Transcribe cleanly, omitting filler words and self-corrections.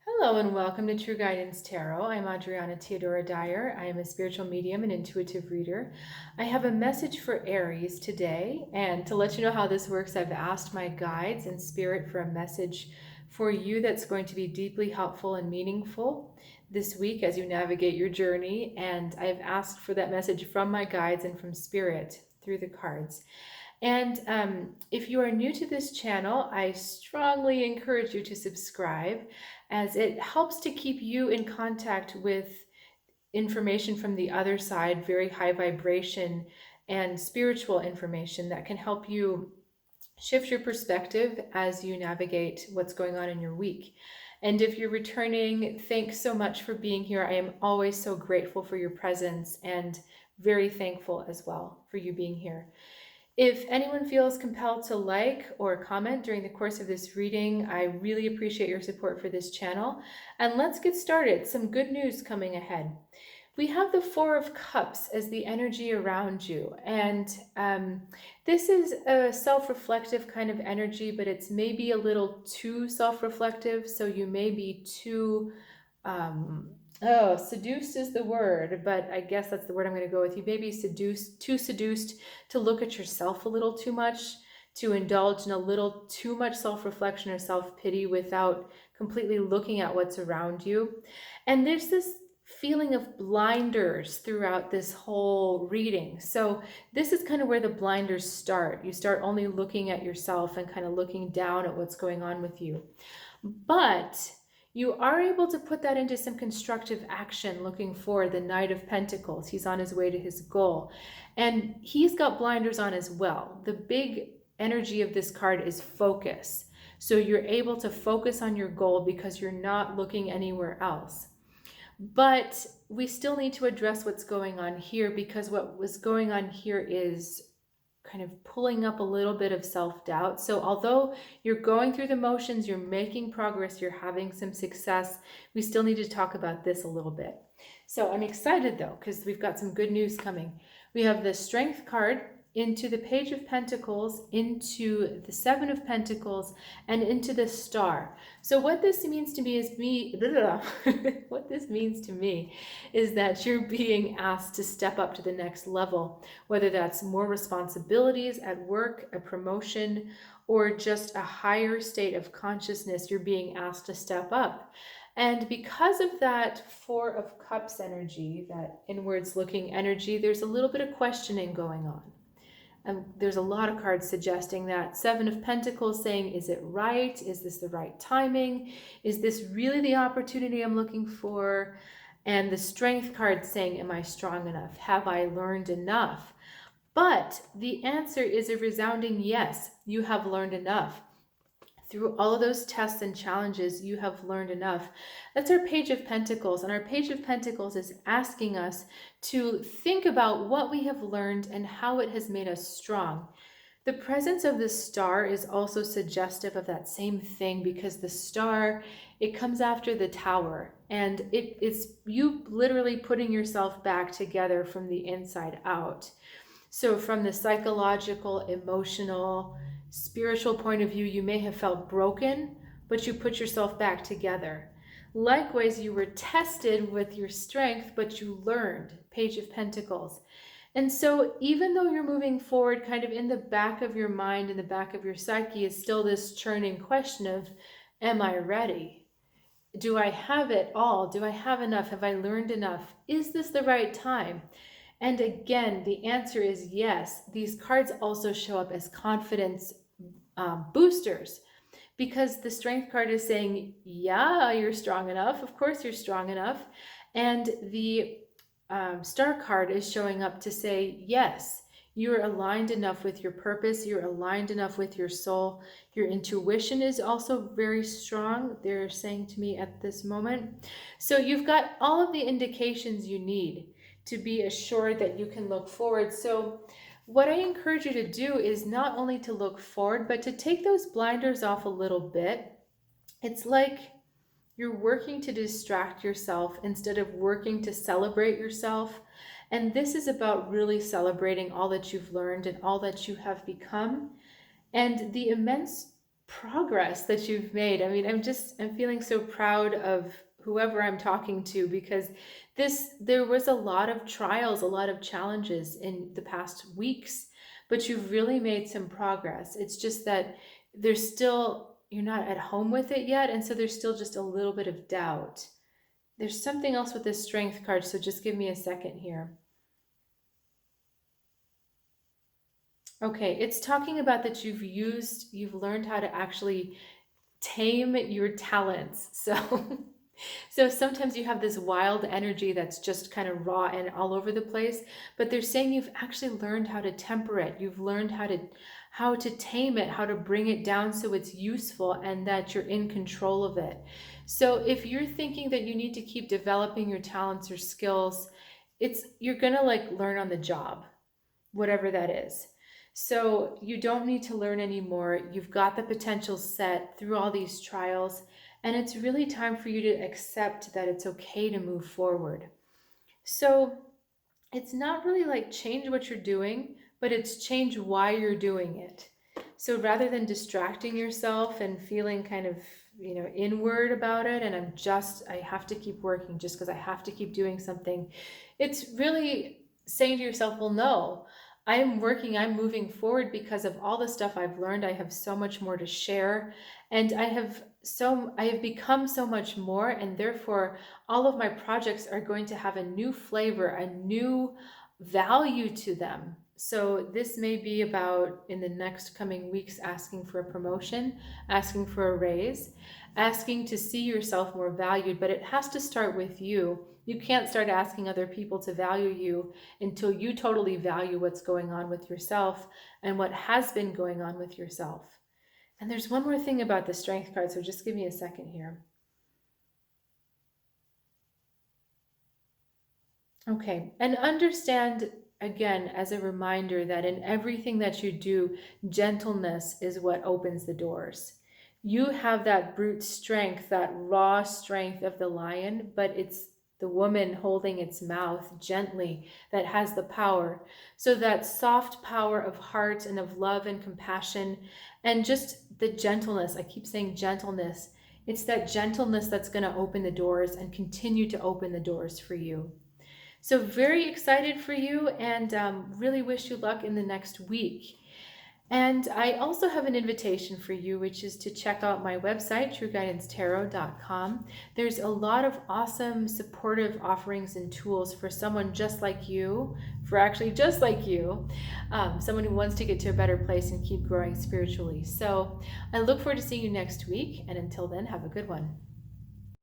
Hello and welcome to True Guidance Tarot. I'm Adriana Teodoro-Dier. I am a spiritual medium and intuitive reader. I have a message for Aries today, and to let you know how this works, I've asked my guides and spirit for a message for you that's going to be deeply helpful and meaningful this week as you navigate your journey, and I've asked for that message from my guides and from spirit through the cards. And if you are new to this channel, I strongly encourage you to subscribe, as it helps to keep you in contact with information from the other side, very high vibration and spiritual information that can help you shift your perspective as you navigate what's going on in your week. And if you're returning, thanks so much for being here. I am always so grateful for your presence and very thankful as well for you being here. If anyone feels compelled to like or comment during the course of this reading, I really appreciate your support for this channel. And let's get started. Some good news coming ahead. We have the Four of Cups as the energy around you. And this is a self-reflective kind of energy, but it's maybe a little too self-reflective. So you may be too... seduced is the word, but I guess that's the word I'm going to go with. You may be too seduced to look at yourself a little too much, to indulge in a little too much self-reflection or self-pity without completely looking at what's around you. And there's this feeling of blinders throughout this whole reading. So this is kind of where the blinders start. You start only looking at yourself and kind of looking down at what's going on with you. But you are able to put that into some constructive action looking for the Knight of Pentacles. He's on his way to his goal. And he's got blinders on as well. The big energy of this card is focus. So you're able to focus on your goal because you're not looking anywhere else. But we still need to address what's going on here, because what was going on here is kind of pulling up a little bit of self-doubt. So although you're going through the motions, you're making progress, you're having some success, we still need to talk about this a little bit. So I'm excited though, because we've got some good news coming. We have the Strength card into the Page of Pentacles, into the Seven of Pentacles, and into the Star. So what this means to me is what this means to me is that you're being asked to step up to the next level, whether that's more responsibilities at work, a promotion, or just a higher state of consciousness. You're being asked to step up. And because of that Four of Cups energy, that inwards looking energy, there's a little bit of questioning going on. And there's a lot of cards suggesting that. Seven of Pentacles saying, is it right? Is this the right timing? Is this really the opportunity I'm looking for? And the Strength card saying, am I strong enough? Have I learned enough? But the answer is a resounding yes. You have learned enough. Through all of those tests and challenges, you have learned enough. That's our Page of Pentacles. And our Page of Pentacles is asking us to think about what we have learned and how it has made us strong. The presence of the Star is also suggestive of that same thing, because the Star, it comes after the Tower. And it's you literally putting yourself back together from the inside out. So from the psychological, emotional, spiritual point of view, you may have felt broken, but you put yourself back together. Likewise, you were tested with your strength, but you learned. Page of Pentacles. And so even though you're moving forward, kind of in the back of your mind, in the back of your psyche, is still this churning question of, am I ready? Do I have it all? Do I have enough? Have I learned enough? Is this the right time? And again, the answer is yes. These cards also show up as confidence boosters, because the Strength card is saying, yeah, you're strong enough. Of course you're strong enough. And the Star card is showing up to say, yes, you're aligned enough with your purpose. You're aligned enough with your soul. Your intuition is also very strong, they're saying to me at this moment. So you've got all of the indications you need to be assured that you can look forward. So what I encourage you to do is not only to look forward, but to take those blinders off a little bit. It's like you're working to distract yourself instead of working to celebrate yourself. And this is about really celebrating all that you've learned and all that you have become, and the immense progress that you've made. I mean, I'm feeling so proud of whoever I'm talking to, because there was a lot of trials, a lot of challenges in the past weeks, but you've really made some progress. It's just that you're not at home with it yet, and so there's still just a little bit of doubt. There's something else with this strength card, so just give me a second here. Okay, it's talking about that you've learned how to actually tame your talents. So so sometimes you have this wild energy that's just kind of raw and all over the place, but they're saying you've actually learned how to temper it. You've learned how to tame it, how to bring it down so it's useful and that you're in control of it. So if you're thinking that you need to keep developing your talents or skills, you're going to like learn on the job, whatever that is. So you don't need to learn anymore. You've got the potential set through all these trials, and it's really time for you to accept that it's okay to move forward. So it's not really like change what you're doing, but it's change why you're doing it. So rather than distracting yourself and feeling kind of, inward about it, and I have to keep working just because I have to keep doing something, it's really saying to yourself, well, no, I'm working, I'm moving forward because of all the stuff I've learned. I have so much more to share, and I have become so much more, and therefore all of my projects are going to have a new flavor, a new value to them. So this may be about, in the next coming weeks, asking for a promotion, asking for a raise, asking to see yourself more valued, but it has to start with you. You can't start asking other people to value you until you totally value what's going on with yourself and what has been going on with yourself. And there's one more thing about the strength card, so just give me a second here. Okay, and understand again as a reminder that in everything that you do, gentleness is what opens the doors. You have that brute strength, that raw strength of the lion, but it's the woman holding its mouth gently that has the power. So that soft power of heart and of love and compassion, and just the gentleness, I keep saying gentleness, it's that gentleness that's going to open the doors and continue to open the doors for you. So very excited for you, and really wish you luck in the next week. And I also have an invitation for you, which is to check out my website, trueguidancetarot.com. There's a lot of awesome supportive offerings and tools for someone just like you, someone who wants to get to a better place and keep growing spiritually. So I look forward to seeing you next week, and until then, have a good one.